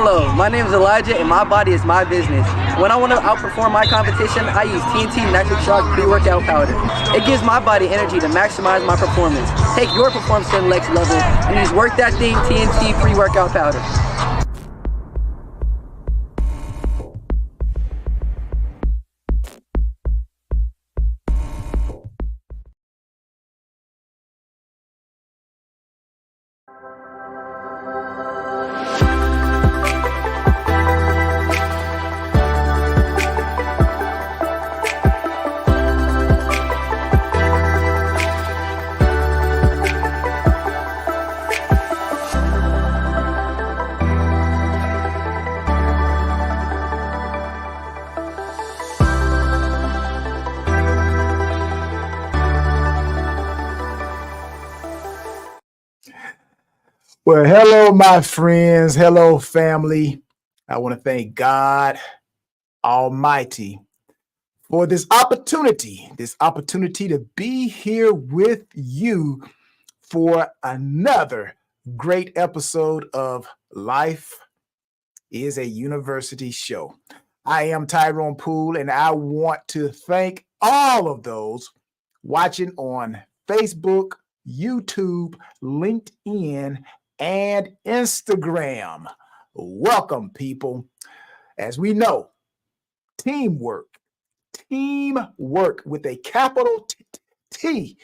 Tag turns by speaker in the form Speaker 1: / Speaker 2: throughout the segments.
Speaker 1: Hello, my name is Elijah and my body is my business. When I want to outperform my competition, I use TNT Nitric Shock pre-workout powder. It gives my body energy to maximize my performance. Take your performance to the next level and use Work That Thing TNT pre-workout powder.
Speaker 2: Well, hello, my friends. Hello, family. I want to thank God Almighty for this opportunity to be here with you for another great episode of Life is a University Show. I am Tyrone Poole, and I want to thank all of those watching on Facebook, YouTube, LinkedIn, and Instagram. Welcome, people. As we know, teamwork with a capital T,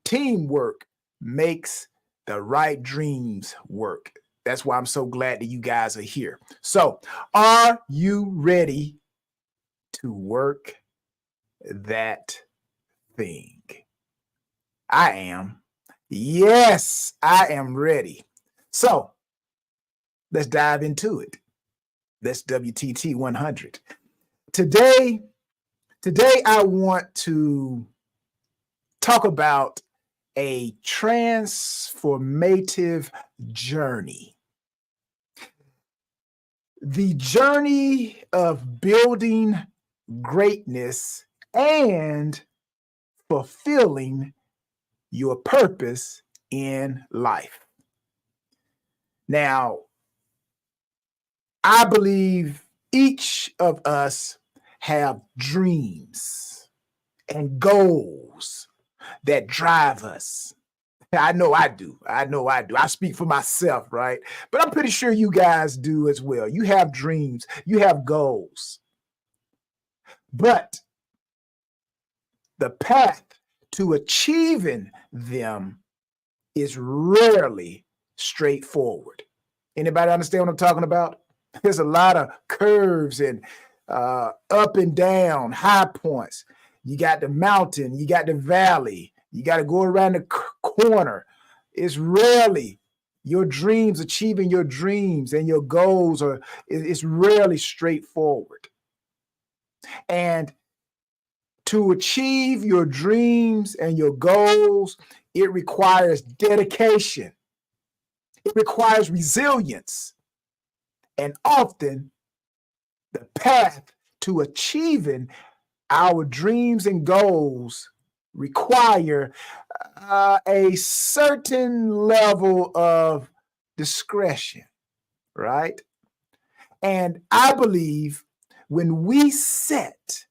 Speaker 2: teamwork makes the right dreams work. That's why I'm so glad that you guys are here. So, are you ready to work that thing? I am. Yes, I am ready. So, let's dive into it. That's WTT 100. Today I want to talk about a transformative journey. The journey of building greatness and fulfilling your purpose in life. Now, I believe each of us have dreams and goals that drive us. I know I do. I speak for myself, right? But I'm pretty sure you guys do as well. You have dreams, you have goals. But the path to achieving them is rarely straightforward. Anybody understand what I'm talking about? There's a lot of curves and up and down, high points. You got the mountain, you got the valley, you got to go around the corner. It's rarely achieving your dreams and your goals it's rarely straightforward. And to achieve your dreams and your goals, it requires dedication. It requires resilience. And often, the path to achieving our dreams and goals require a certain level of discretion, right? And I believe when we set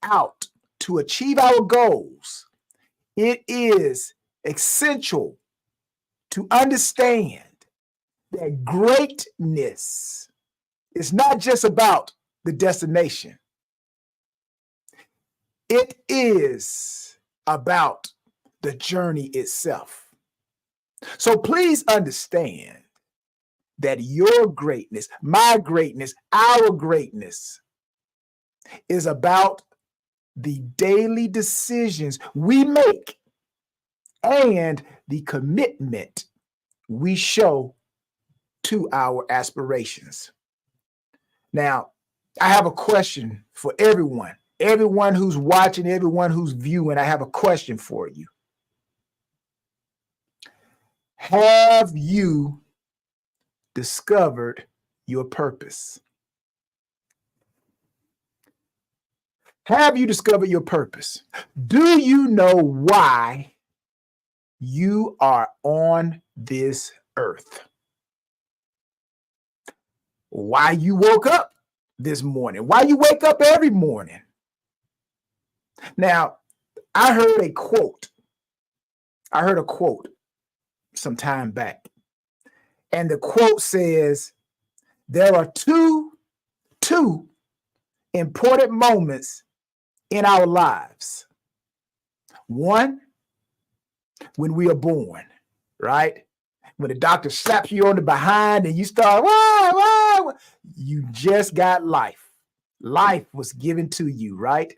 Speaker 2: out to achieve our goals, it is essential to understand that greatness is not just about the destination. It is about the journey itself. So please understand that your greatness, my greatness, our greatness is about the daily decisions we make and the commitment we show to our aspirations. Now, I have a question for everyone who's watching, everyone who's viewing. I have a question for you. Have you discovered your purpose? Have you discovered your purpose? Do you know why you are on this earth? why you woke up this morning, why you wake up every morning. Now, I heard a quote some time back, and the quote says, there are two important moments in our lives. One, when we are born, right? When the doctor slaps you on the behind and you start, wah, you just got life. Life was given to you, right?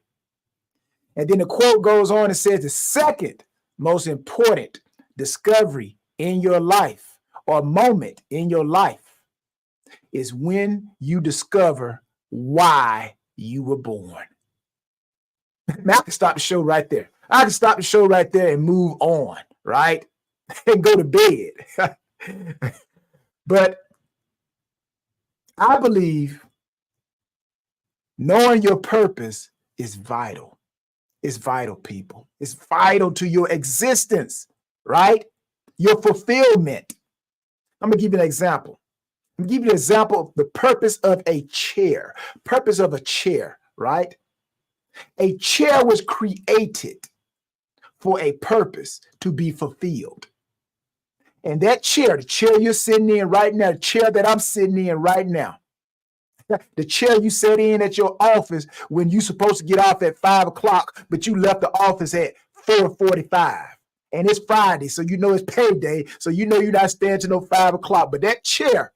Speaker 2: And then the quote goes on and says the second most important discovery in your life or moment in your life is when you discover why you were born. Now I can stop the show right there. I can stop the show right there and move on, right? And go to bed. But I believe knowing your purpose is vital. It's vital, people. It's vital to your existence, right? Your fulfillment. I'm going to give you an example. I'm going to give you an example of the purpose of a chair. Purpose of a chair, right? A chair was created for a purpose to be fulfilled. And that chair, the chair you're sitting in right now, the chair that I'm sitting in right now, the chair you sat in at your office when you're supposed to get off at 5 o'clock, but you left the office at 4:45. And it's Friday, so you know it's payday, so you know you're not staying till no 5 o'clock. But that chair,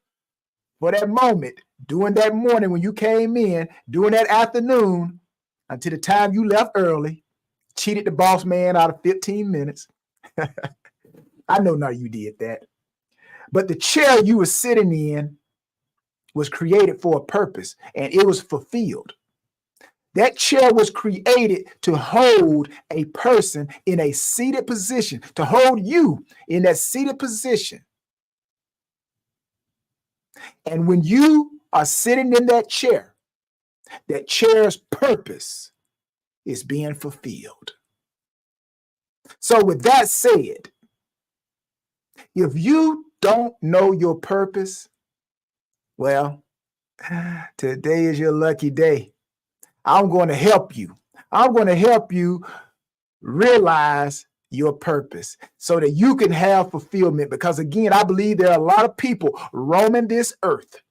Speaker 2: for that moment, during that morning when you came in, during that afternoon, until the time you left early, cheated the boss man out of 15 minutes. I know now you did that. But the chair you were sitting in was created for a purpose, and it was fulfilled. That chair was created to hold a person in a seated position, to hold you in that seated position. And when you are sitting in that chair's purpose is being fulfilled. So with that said, if you don't know your purpose, well, today is your lucky day. I'm going to help you. I'm going to help you realize your purpose so that you can have fulfillment. Because again, I believe there are a lot of people roaming this earth.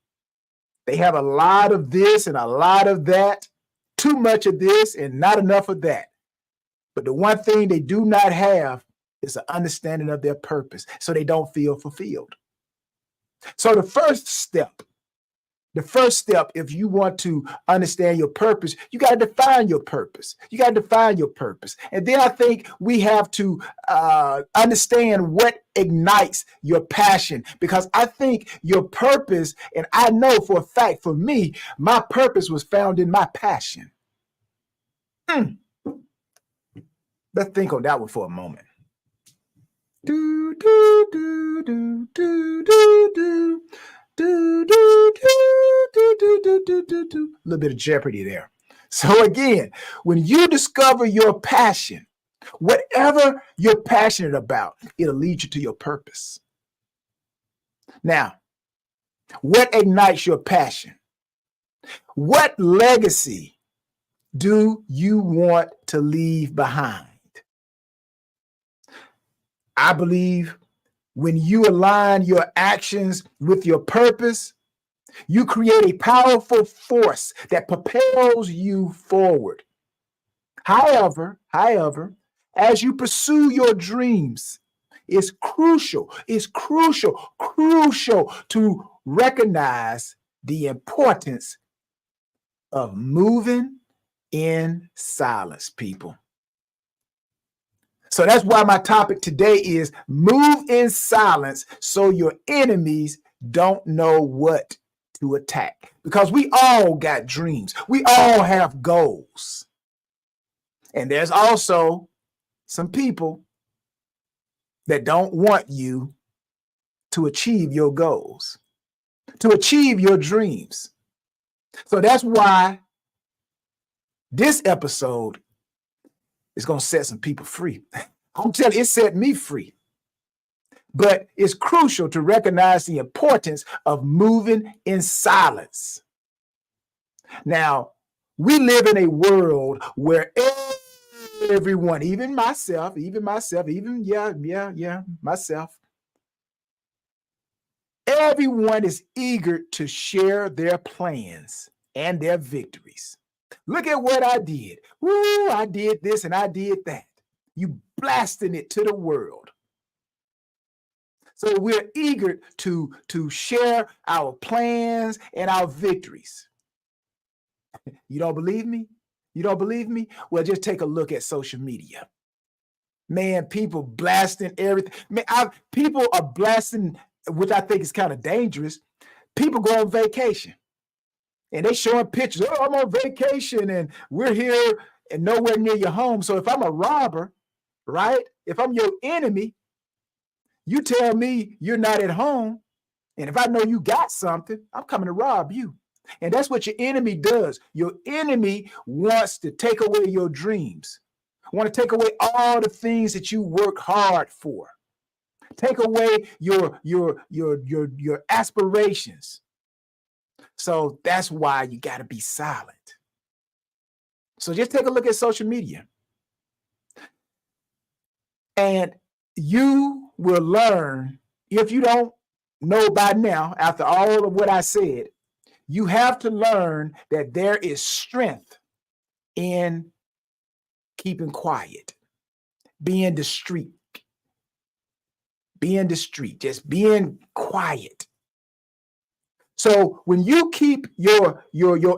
Speaker 2: They have a lot of this and a lot of that, too much of this and not enough of that. But the one thing they do not have is an understanding of their purpose, so they don't feel fulfilled. So the first step, if you want to understand your purpose, you got to define your purpose. And then I think we have to understand what ignites your passion, because I think your purpose, and I know for a fact, for me, my purpose was found in my passion. Let's think on that one for a moment. Do, do, do, do, do, do, do. Do, do, do, do, do, do, do, do, do. A little bit of Jeopardy there. So again, when you discover your passion, whatever you're passionate about, it'll lead you to your purpose. Now, what ignites your passion? What legacy do you want to leave behind? I believe when you align your actions with your purpose, you create a powerful force that propels you forward. However, as you pursue your dreams, it's crucial to recognize the importance of moving in silence, people. So that's why my topic today is move in silence so your enemies don't know what to attack. Because we all got dreams. We all have goals. And there's also some people that don't want you to achieve your goals, to achieve your dreams. So that's why this episode is going to set some people free. I'm telling you, it set me free. But it's crucial to recognize the importance of moving in silence. Now, we live in a world where everyone, even myself, myself, everyone is eager to share their plans and their victories. Look at what I did. Woo, I did this and I did that. You blasting it to the world. So we're eager to share our plans and our victories. You don't believe me? You don't believe me? Well, just take a look at social media. Man, people blasting everything. Man, people are blasting, which I think is kind of dangerous. People go on vacation and they showing pictures. Oh, I'm on vacation and we're here and nowhere near your home. So if I'm a robber, right? If I'm your enemy, you tell me you're not at home. And if I know you got something, I'm coming to rob you. And that's what your enemy does. Your enemy wants to take away your dreams, want to take away all the things that you work hard for, take away your aspirations. So that's why you got to be silent. So just take a look at social media. And you will learn, if you don't know by now, after all of what I said, you have to learn that there is strength in keeping quiet, being discreet, just being quiet. So when you keep your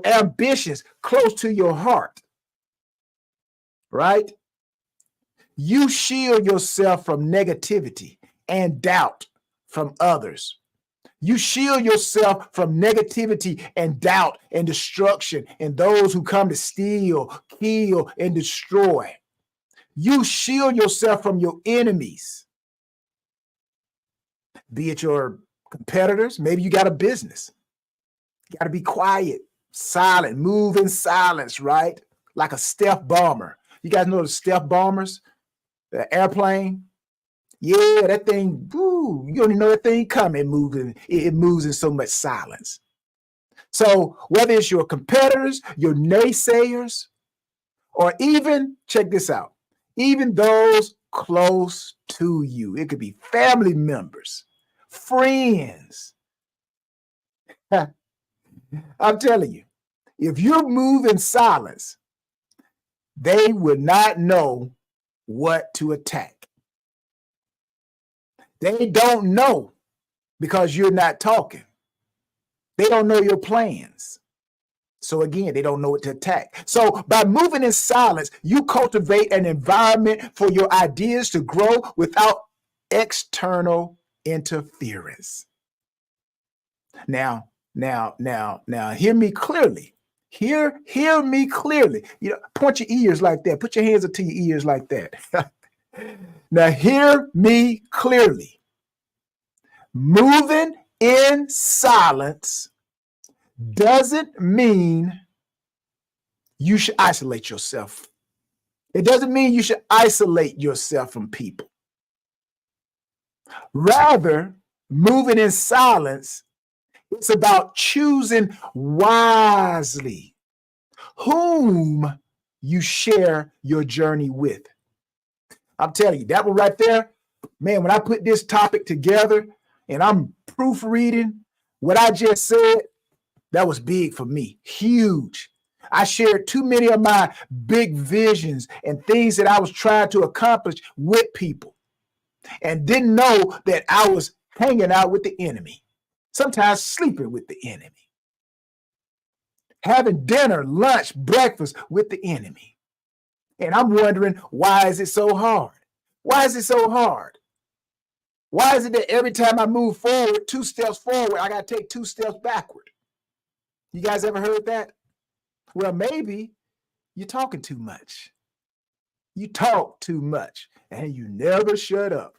Speaker 2: ambitions close to your heart, right? You shield yourself from negativity and doubt from others. You shield yourself from negativity and doubt and destruction and those who come to steal, kill, and destroy. You shield yourself from your enemies, be it your competitors. Maybe you got a business. You got to be quiet, silent, move in silence, right? Like a stealth bomber. You guys know the stealth bombers, the airplane? Yeah, that thing, woo, you don't even know that thing coming, moving. It moves in so much silence. So whether it's your competitors, your naysayers, or even, check this out, even those close to you, it could be family members, friends. I'm telling you, if you move in silence, they will not know what to attack. They don't know because you're not talking. They don't know your plans. So again, they don't know what to attack. So by moving in silence, you cultivate an environment for your ideas to grow without external interference. Now, hear me clearly. Hear me clearly. You know, point your ears like that. Put your hands up to your ears like that. Now, hear me clearly. Moving in silence doesn't mean you should isolate yourself. It doesn't mean you should isolate yourself from people. Rather, moving in silence, it's about choosing wisely whom you share your journey with. I'm telling you, that one right there, man, when I put this topic together and I'm proofreading what I just said, that was big for me, huge. I shared too many of my big visions and things that I was trying to accomplish with people and didn't know that I was hanging out with the enemy, sometimes sleeping with the enemy, having dinner, lunch, breakfast with the enemy. And I'm wondering, why is it so hard? Why is it so hard? Why is it that every time I move forward, 2 steps forward, I got to take 2 steps backward? You guys ever heard that? Well, maybe you're talking too much. You talk too much and you never shut up.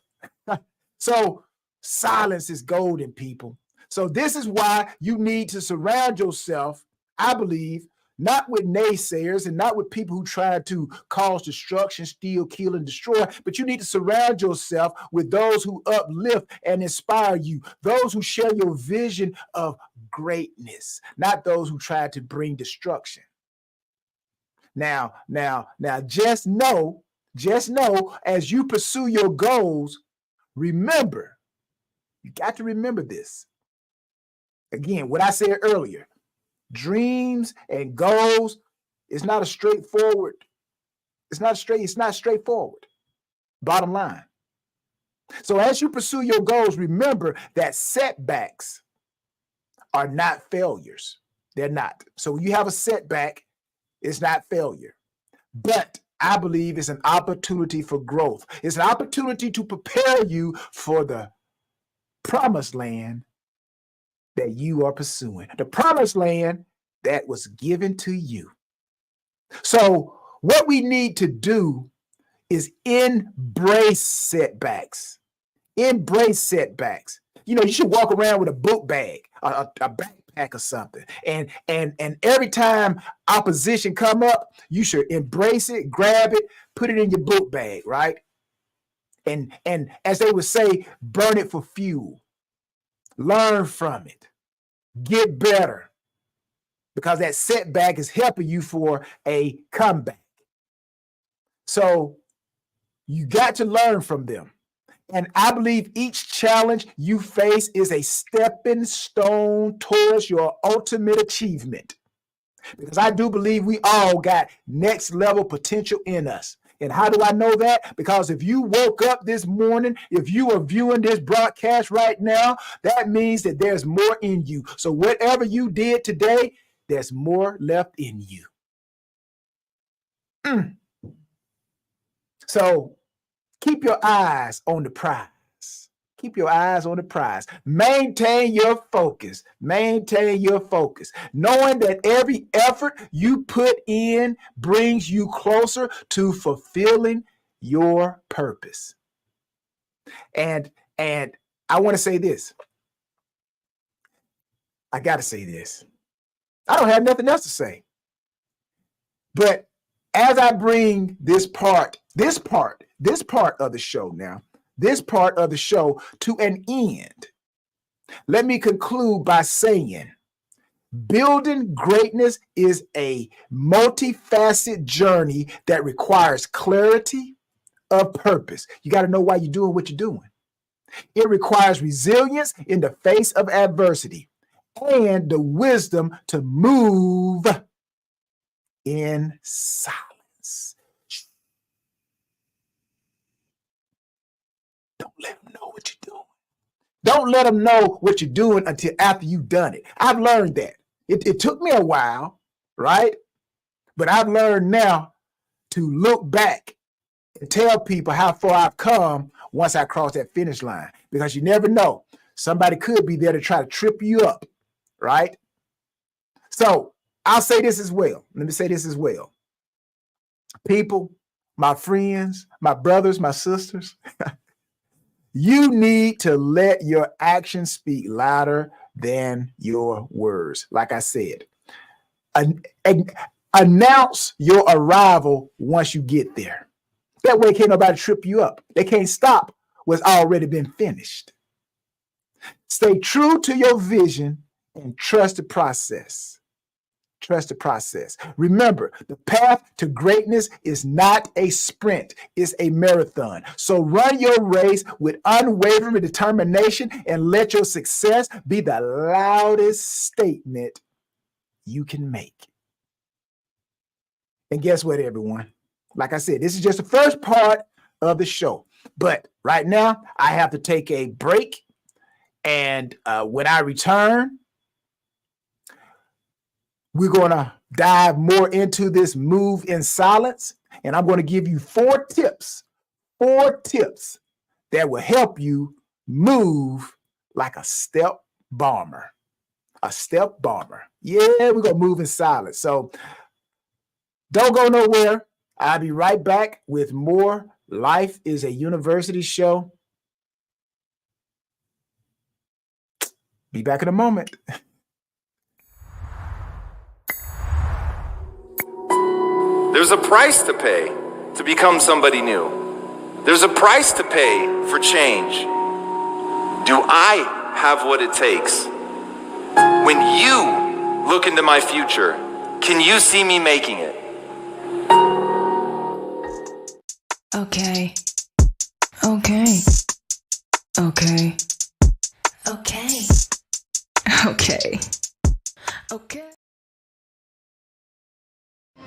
Speaker 2: So silence is golden, people. So this is why you need to surround yourself, I believe, not with naysayers and not with people who try to cause destruction, steal, kill, and destroy, but you need to surround yourself with those who uplift and inspire you, those who share your vision of greatness, not those who try to bring destruction. Now, just know, as you pursue your goals, remember, you got to remember this. Again, what I said earlier, dreams and goals is not a straightforward. It's not straightforward. Bottom line. So as you pursue your goals, remember that setbacks are not failures. They're not. So when you have a setback, it's not failure. But I believe it's an opportunity for growth. It's an opportunity to prepare you for the promised land that you are pursuing, the promised land that was given to you. So what we need to do is embrace setbacks. Embrace setbacks. You know, you should walk around with a book bag, a backpack or something. And every time opposition come up, you should embrace it, grab it, put it in your book bag, right? And as they would say, burn it for fuel. Learn from it. Get better. Because that setback is helping you for a comeback. So you got to learn from them. And I believe each challenge you face is a stepping stone towards your ultimate achievement. Because I do believe we all got next level potential in us. And how do I know that? Because if you woke up this morning, if you are viewing this broadcast right now, that means that there's more in you. So whatever you did today, there's more left in you. So keep your eyes on the prize. Keep your eyes on the prize. Maintain your focus. Maintain your focus. Knowing that every effort you put in brings you closer to fulfilling your purpose. And I want to say this. I got to say this. I don't have nothing else to say. But as I bring this part of the show now, this part of the show to an end, let me conclude by saying, building greatness is a multifaceted journey that requires clarity of purpose. You got to know why you're doing what you're doing. It requires resilience in the face of adversity and the wisdom to move in silence. Don't let them know what you're doing. Don't let them know what you're doing until after you've done it. I've learned that. It took me a while, right? But I've learned now to look back and tell people how far I've come once I cross that finish line. Because you never know. Somebody could be there to try to trip you up, right? So I'll say this as well. Let me say this as well. People, my friends, my brothers, my sisters, you need to let your actions speak louder than your words. Like I said, announce your arrival once you get there. That way can't nobody trip you up. They can't stop what's already been finished. Stay true to your vision and trust the process. Trust the process. Remember, the path to greatness is not a sprint, it's a marathon. So run your race with unwavering determination and let your success be the loudest statement you can make. And guess what, everyone? Like I said, this is just the first part of the show. But right now, I have to take a break. And when I return, we're going to dive more into this move in silence. And I'm going to give you 4 tips that will help you move like a step bomber. A step bomber. Yeah, we're going to move in silence. So don't go nowhere. I'll be right back with more Life is a University show. Be back in a moment.
Speaker 3: There's a price to pay to become somebody new. There's a price to pay for change. Do I have what it takes? When you look into my future, can you see me making it?
Speaker 4: Okay. Okay. Okay. Okay. Okay. Okay.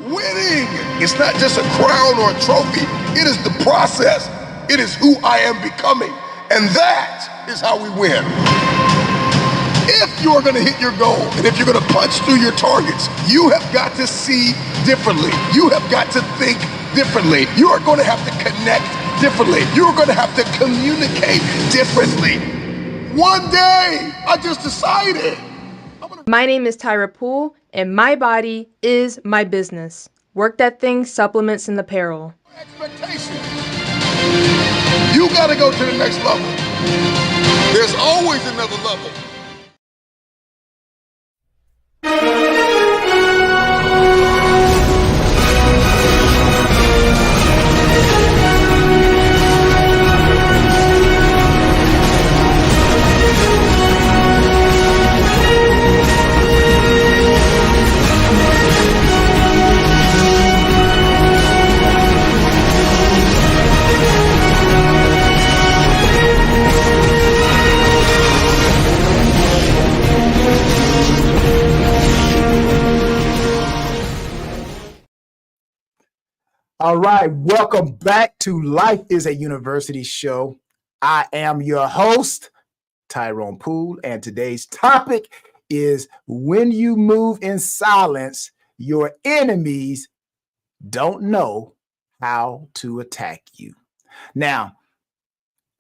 Speaker 5: Winning is not just a crown or a trophy. It is the process. It is who I am becoming. And that is how we win. If you're going to hit your goal and if you're going to punch through your targets, you have got to see differently. You have got to think differently. You are going to have to connect differently. You're going to have to communicate differently. One day, I just decided.
Speaker 6: My name is Tyra Poole, and my body is my business. Work That Thing Supplements and Apparel.
Speaker 5: Expectation. You got to go to the next level. There's always another level.
Speaker 2: All right, welcome back to Life is a University Show. I am your host, Tyrone Poole, and today's topic is when you move in silence, your enemies don't know how to attack you. Now,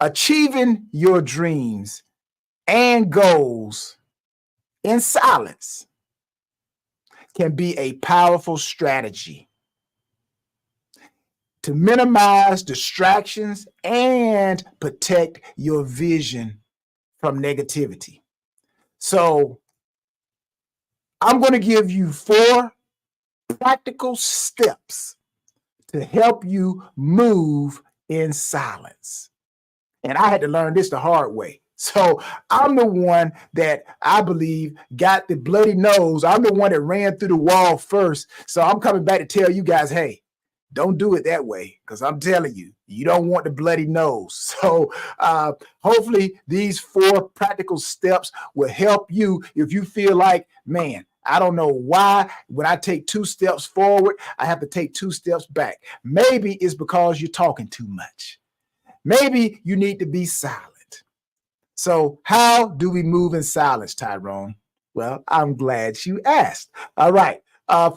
Speaker 2: achieving your dreams and goals in silence can be a powerful strategy to minimize distractions and protect your vision from negativity. So I'm going to give you 4 practical steps to help you move in silence. And I had to learn this the hard way. So I'm the one that I believe got the bloody nose. I'm the one that ran through the wall first. So I'm coming back to tell you guys, hey, don't do it that way, because I'm telling you, you don't want the bloody nose. So hopefully these 4 practical steps will help you if you feel like, man, I don't know why when I take 2 steps forward, I have to take 2 steps back. Maybe it's because you're talking too much. Maybe you need to be silent. So how do we move in silence, Tyrone? Well, I'm glad you asked. All right.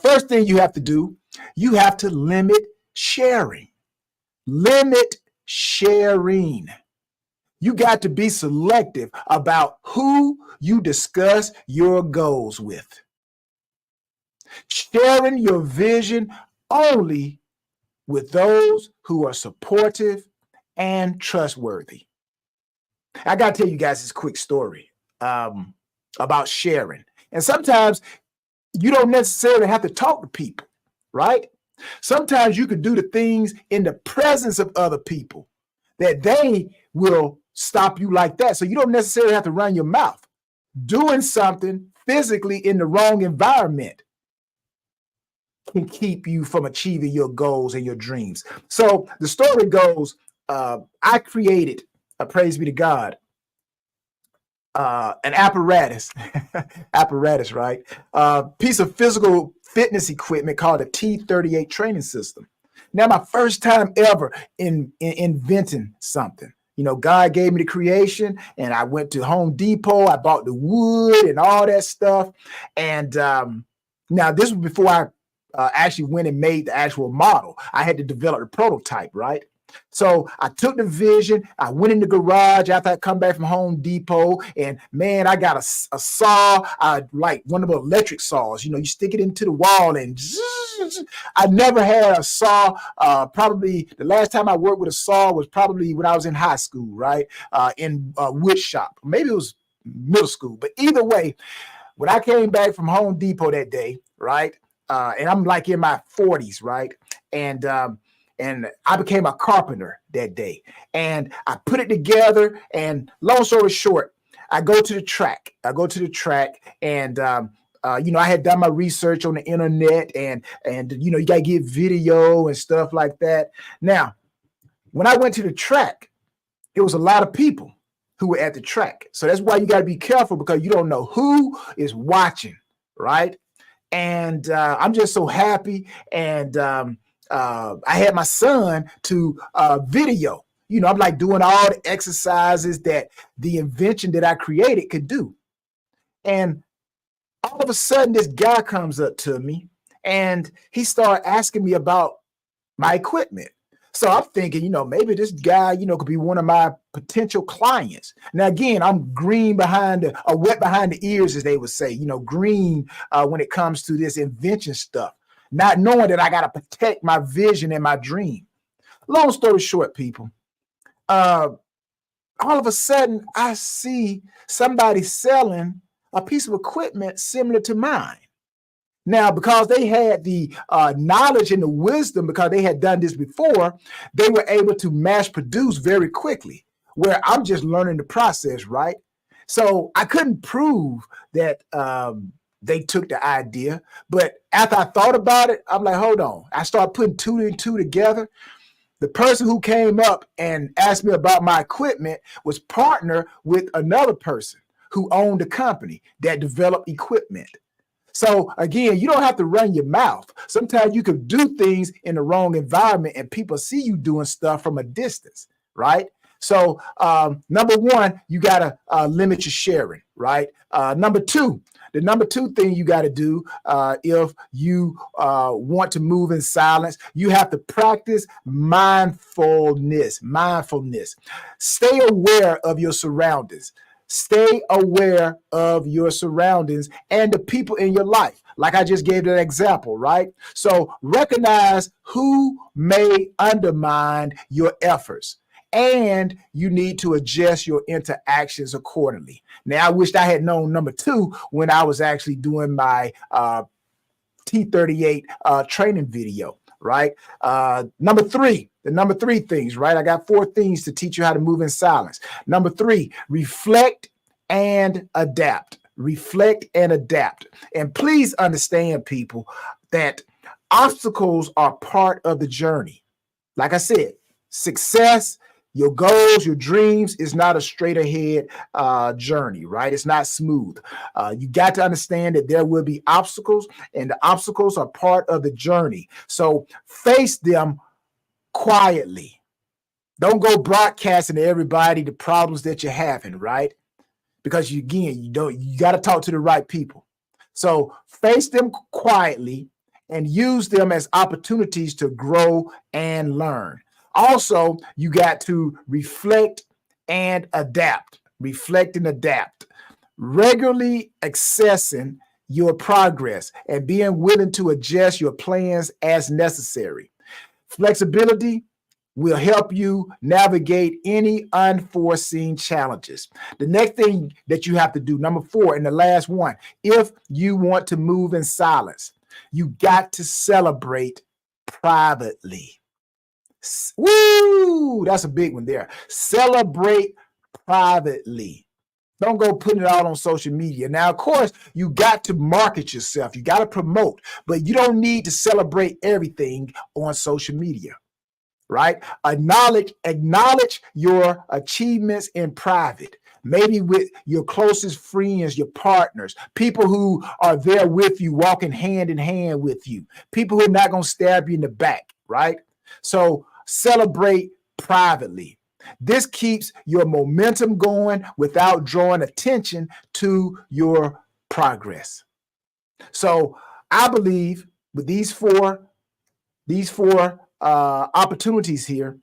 Speaker 2: First thing you have to do, you have to limit sharing. Limit sharing. You got to be selective about who you discuss your goals with. Sharing your vision only with those who are supportive and trustworthy. I got to tell you guys this quick story about sharing. And sometimes you don't necessarily have to talk to people, right? Sometimes you can do the things in the presence of other people that they will stop you like that. So you don't necessarily have to run your mouth. Doing something physically in the wrong environment can keep you from achieving your goals and your dreams. So the story goes, I created, praise be to God, an apparatus, right? Piece of physical fitness equipment called a T38 training system. Now, my first time ever in inventing something. You know, God gave me the creation, and I went to Home Depot. I bought the wood and all that stuff. And now this was before I actually went and made the actual model. I had to develop the prototype, right? So I took the vision, I went in the garage after I come back from Home Depot, and man, I got a saw, like one of the electric saws, you know, you stick it into the wall and I never had a saw. Probably the last time I worked with a saw was probably when I was in high school, right? In a wood shop. Maybe it was middle school, but either way, when I came back from Home Depot that day, right? and I'm like in my 40s, right? And I became a carpenter that day, and I put it together. And long story short, I go to the track. And I had done my research on the internet, and you gotta get video and stuff like that. Now, when I went to the track, it was a lot of people who were at the track. So that's why you got to be careful, because you don't know who is watching, right? And I'm just so happy. And I had my son to video. I'm like doing all the exercises that the invention that I created could do. And all of a sudden, this guy comes up to me and he started asking me about my equipment. So I'm thinking, maybe this guy, could be one of my potential clients. Now, again, I'm green wet behind the ears, as they would say, green when it comes to this invention stuff, not knowing that I got to protect my vision and my dream. Long story short, people, all of a sudden I see somebody selling a piece of equipment similar to mine. Now, because they had the knowledge and the wisdom, because they had done this before, they were able to mass produce very quickly, where I'm just learning the process, right? So I couldn't prove that they took the idea. But after I thought about it, I'm like, hold on. I started putting two and two together. The person who came up and asked me about my equipment was partnered with another person who owned a company that developed equipment. So again, you don't have to run your mouth. Sometimes you can do things in the wrong environment and people see you doing stuff from a distance, right? So number one, you got to limit your sharing, right? Number two, the number two thing you got to do if you want to move in silence, you have to practice mindfulness. Stay aware of your surroundings. Stay aware of your surroundings and the people in your life. Like I just gave that example, right? So recognize who may undermine your efforts, and you need to adjust your interactions accordingly. Now, I wished I had known number two when I was actually doing my T38 training video, right? The number three things, right? I got 4 things to teach you how to move in silence. Number 3, reflect and adapt. Reflect and adapt. And please understand, people, that obstacles are part of the journey. Like I said, success, your goals, your dreams is not a straight ahead journey, right? It's not smooth. You got to understand that there will be obstacles, and the obstacles are part of the journey. So face them quietly. Don't go broadcasting to everybody the problems that you're having, right? Because you got to talk to the right people. So face them quietly and use them as opportunities to grow and learn. Also, you got to reflect and adapt. Reflect and adapt. Regularly assessing your progress and being willing to adjust your plans as necessary. Flexibility will help you navigate any unforeseen challenges. The next thing that you have to do, number 4, and the last one, if you want to move in silence, you got to celebrate privately. Woo! That's a big one there. Celebrate privately. Don't go putting it all on social media. Now, of course, you got to market yourself. You got to promote, but you don't need to celebrate everything on social media, right? Acknowledge your achievements in private, maybe with your closest friends, your partners, people who are there with you, walking hand in hand with you, people who are not going to stab you in the back, right? So celebrate privately. This keeps your momentum going without drawing attention to your progress. So I believe with these four opportunities here,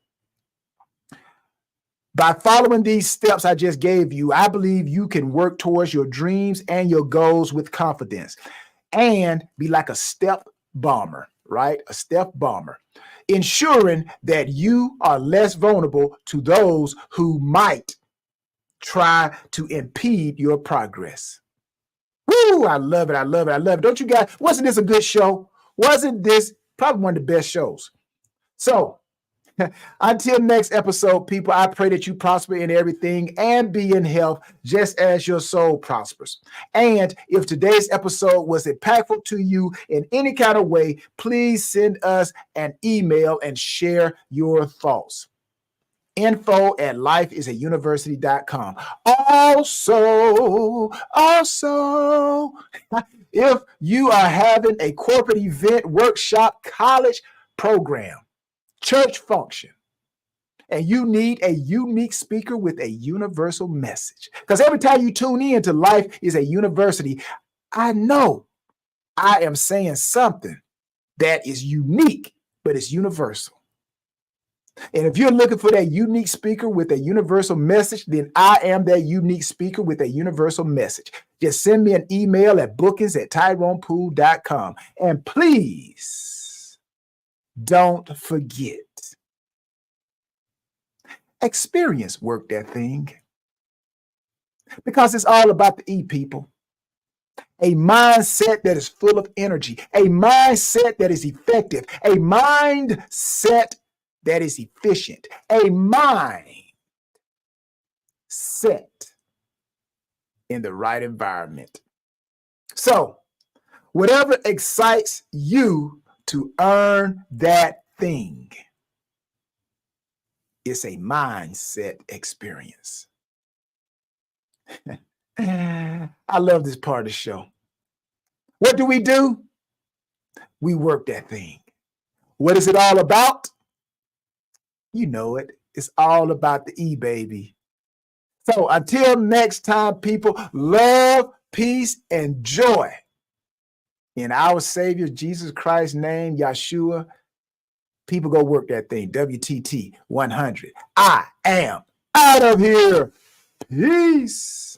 Speaker 2: by following these steps I just gave you, I believe you can work towards your dreams and your goals with confidence and be like a step bomber, right? A step bomber, ensuring that you are less vulnerable to those who might try to impede your progress. Woo! I love it. I love it. I love it. Don't you guys? Wasn't this a good show? Wasn't this probably one of the best shows? So until next episode, people, I pray that you prosper in everything and be in health just as your soul prospers. And if today's episode was impactful to you in any kind of way, please send us an email and share your thoughts. info@lifeisauniversity.com. Also, if you are having a corporate event, workshop, college program, church function, and you need a unique speaker with a universal message, because every time you tune in to Life is a University, I know I am saying something that is unique, but it's universal. And if you're looking for that unique speaker with a universal message, then I am that unique speaker with a universal message. Just send me an email at bookings@tyronepoole.com. And please don't forget, experience work that thing. Because it's all about the E, people. A mindset that is full of energy, a mindset that is effective, a mindset that is efficient, a mind set in the right environment. So, whatever excites you to earn that thing, it's a mindset experience. I love this part of the show. What do? We work that thing. What is it all about? You know it. It's all about the E, baby. So until next time, people, love, peace, and joy in our Savior Jesus Christ's name, Yeshua. People, go work that thing. WTT 100. I am out of here. Peace.